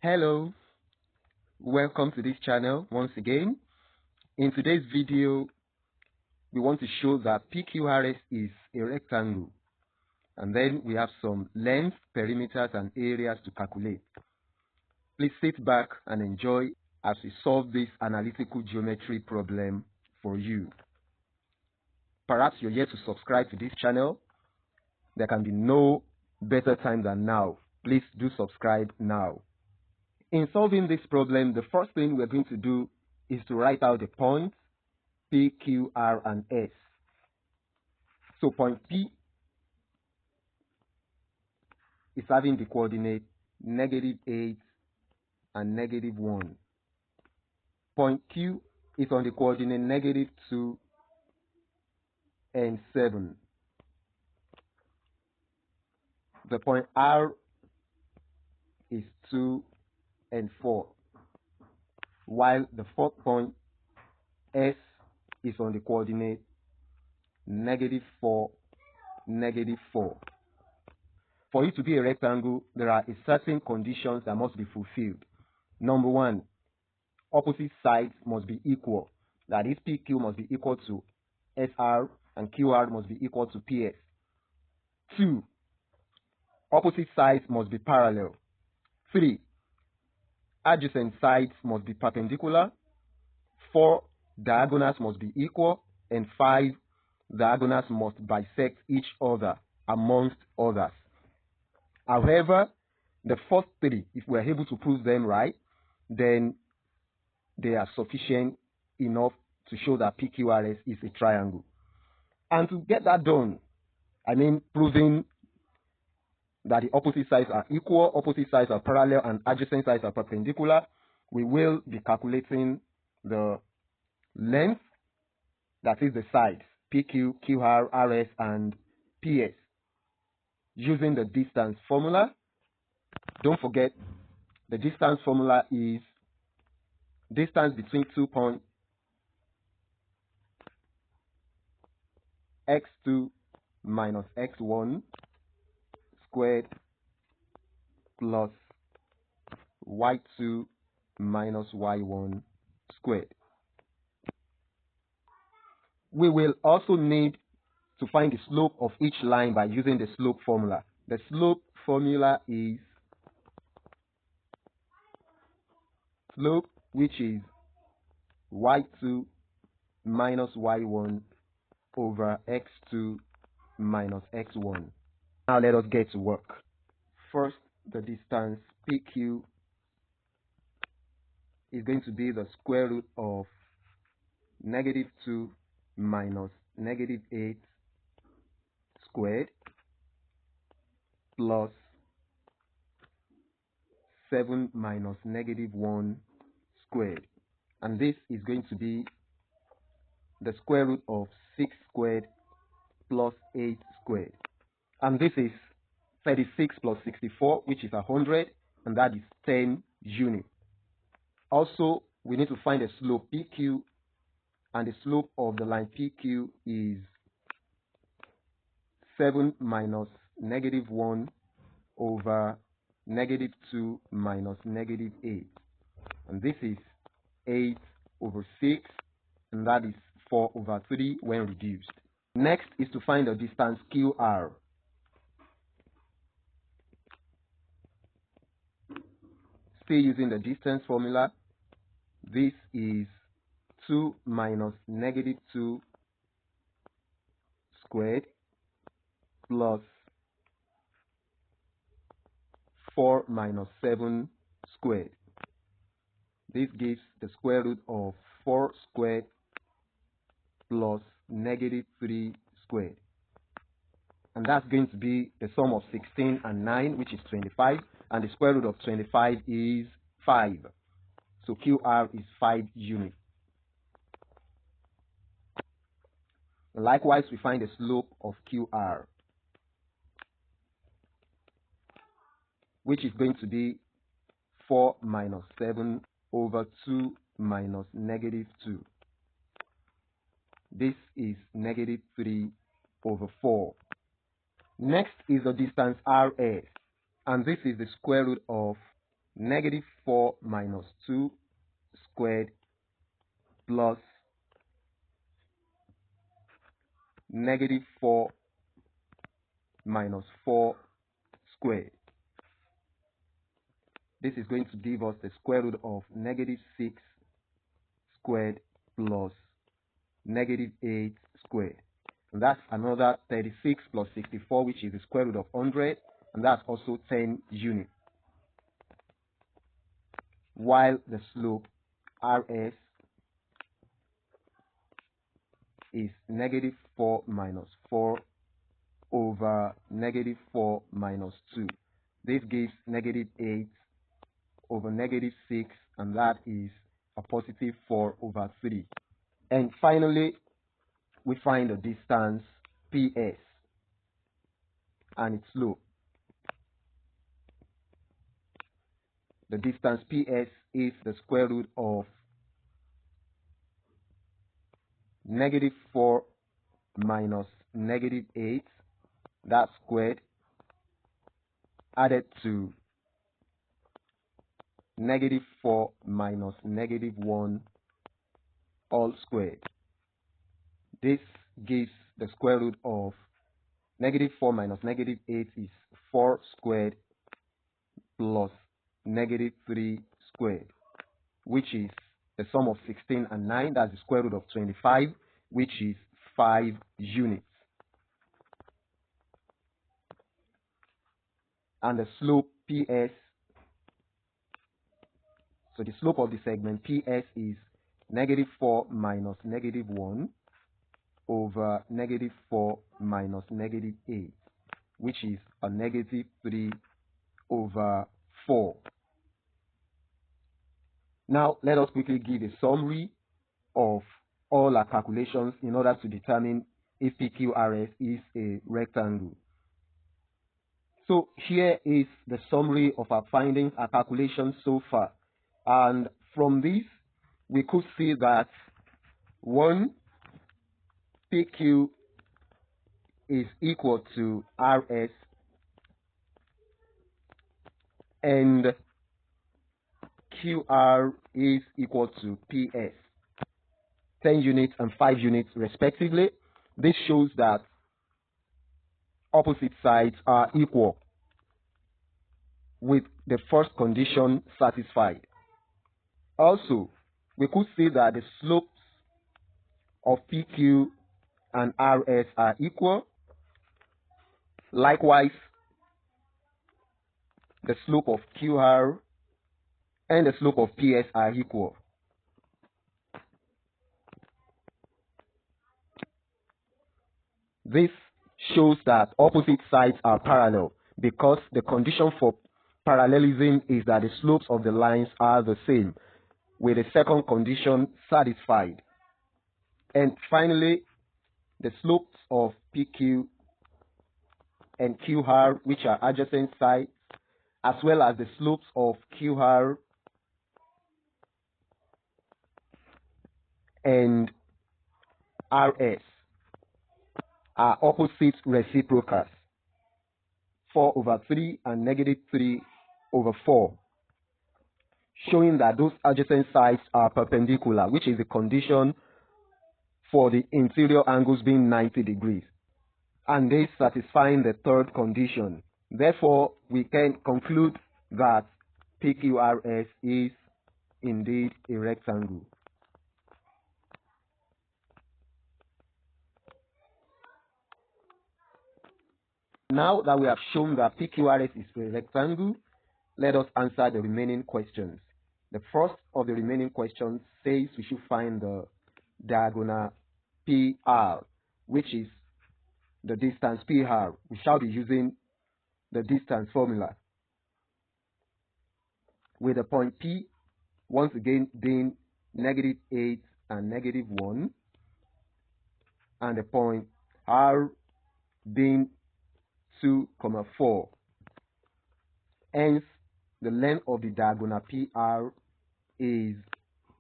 Hello, welcome to this channel once again. In today's video, we want to show that PQRS is a rectangle, and then we have some length, perimeters, and areas to calculate. Please sit back and enjoy as we solve this analytical geometry problem for you. Perhaps you're yet to subscribe to this channel. There can be no better time than now. Please do subscribe now. In solving this problem, the first thing we're going to do is to write out the points P, Q, R, and S. So point P is having the coordinate -8 and -1. Point Q is on the coordinate -2 and 7. The point R is 2 and 4, while the fourth point S is on the coordinate -4, -4. For it to be a rectangle, there are certain conditions that must be fulfilled. Number one, opposite sides must be equal. That is, PQ must be equal to SR and QR must be equal to PS. 2, opposite sides must be parallel. 3, adjacent sides must be perpendicular. 4, diagonals must be equal. And 5, diagonals must bisect each other, amongst others. However, the first 3, if we're able to prove them right, then they are sufficient enough to show that PQRS is a triangle. And to get that done, proving that the opposite sides are equal, opposite sides are parallel, and adjacent sides are perpendicular, we will be calculating the length, that is the sides, PQ, QR, RS, and PS, using the distance formula. Don't forget, the distance formula is distance between 2 points, x2 minus x1 squared plus y2 minus y1 squared. We will also need to find the slope of each line by using the slope formula. The slope formula is slope, which is y2 minus y1 over x2 minus x1. Now let us get to work. First, the distance PQ is going to be the square root of -2 minus -8 squared plus 7 minus -1 squared. And this is going to be the square root of 6 squared plus 8 squared. And this is 36 plus 64, which is 100, and that is 10 units. Also, we need to find the slope PQ, and the slope of the line PQ is 7 minus -1 over -2 minus -8. And this is 8 over 6, and that is 4 over 3 when reduced. Next is to find the distance QR. Still using the distance formula, this is 2 minus -2 squared plus 4 minus 7 squared. This gives the square root of 4 squared plus -3 squared. And that's going to be the sum of 16 and 9, which is 25. And the square root of 25 is 5. So QR is 5 units. Likewise, we find the slope of QR, which is going to be 4 minus 7 over 2 minus -2. This is -3 over 4. Next is the distance RS, and this is the square root of negative 4 minus 2 squared plus negative 4 minus 4 squared. This is going to give us the square root of negative 6 squared plus negative 8 squared. And that's another 36 plus 64, which is the square root of 100, and that's also 10 units. While the slope RS is negative 4 minus 4 over negative 4 minus 2. This gives negative 8 over negative 6, and that is a positive 4 over 3. And finally, we find the distance PS and its slope. The distance PS is the square root of negative 4 minus negative 8, that squared, added to negative 4 minus negative 1 all squared. This gives the square root of negative 4 minus negative 8 is 4 squared plus negative 3 squared, which is the sum of 16 and 9. That's the square root of 25, which is 5 units. And the slope PS, so the slope of the segment PS is negative 4 minus negative 1 over negative 4 minus negative 8, which is a negative 3 over 4. Now, let us quickly give a summary of all our calculations in order to determine if PQRS is a rectangle. So here is the summary of our findings, our calculations so far. And from this, we could see that 1, PQ is equal to RS, and QR is equal to PS, 10 units and 5 units respectively. This shows that opposite sides are equal with the first condition satisfied. Also, we could see that the slopes of PQ and RS are equal. Likewise, the slope of QR and the slope of PS are equal. This shows that opposite sides are parallel because the condition for parallelism is that the slopes of the lines are the same, with the second condition satisfied. And finally, the slopes of PQ and QR, which are adjacent sides, as well as the slopes of QR and RS, are opposite reciprocals, 4 over 3 and negative 3 over 4, showing that those adjacent sides are perpendicular, which is the condition for the interior angles being 90 degrees. And this satisfying the third condition. Therefore, we can conclude that PQRS is indeed a rectangle. Now that we have shown that PQRS is a rectangle, let us answer the remaining questions. The first of the remaining questions says we should find the diagonal PR, which is the distance PR. We shall be using the distance formula, with the point P once again being negative 8 and negative 1, and the point R being 2, 4. Hence, the length of the diagonal PR is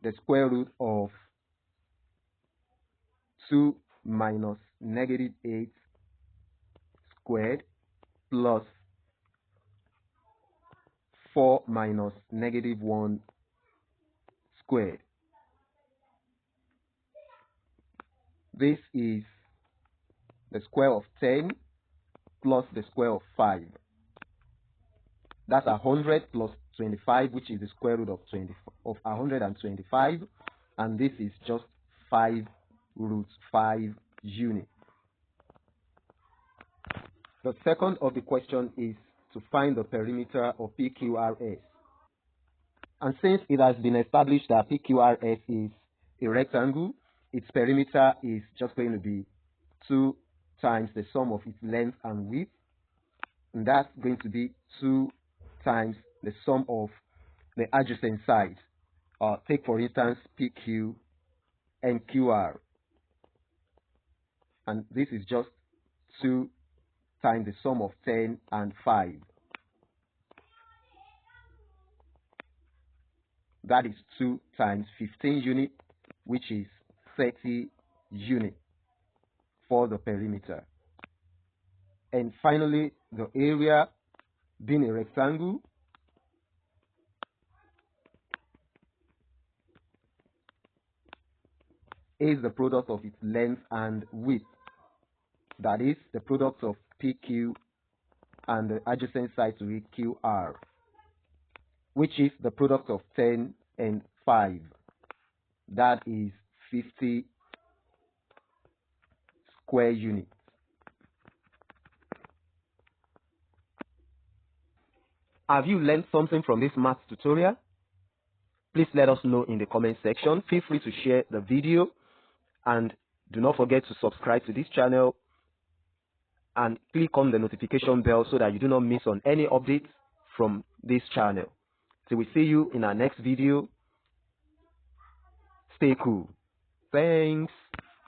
the square root of 2 minus negative 8 squared plus 4 minus -1 squared. This is the square of 10 plus the square of 5. That's 100 plus 25, which is the square root of 125, and this is just 5 root 5 units. The second of the question is to find the perimeter of PQRS. And since it has been established that PQRS is a rectangle, its perimeter is just going to be 2 times the sum of its length and width, and that's going to be 2 times the sum of the adjacent sides. Take for instance PQ and QR, and this is just 2 times the sum of 10 and 5. That is 2 times 15 units, which is 30 units for the perimeter. And finally, the area, being a rectangle, is the product of its length and width. That is the product of PQ and the adjacent side to it, QR, which is the product of 10 and 5. That is 50 square units. Have you learned something from this math tutorial? Please let us know in the comment section. Feel free to share the video, and do not forget to subscribe to this channel and click on the notification bell so that you do not miss on any updates from this channel. Till we see you in our next video, stay cool. Thanks.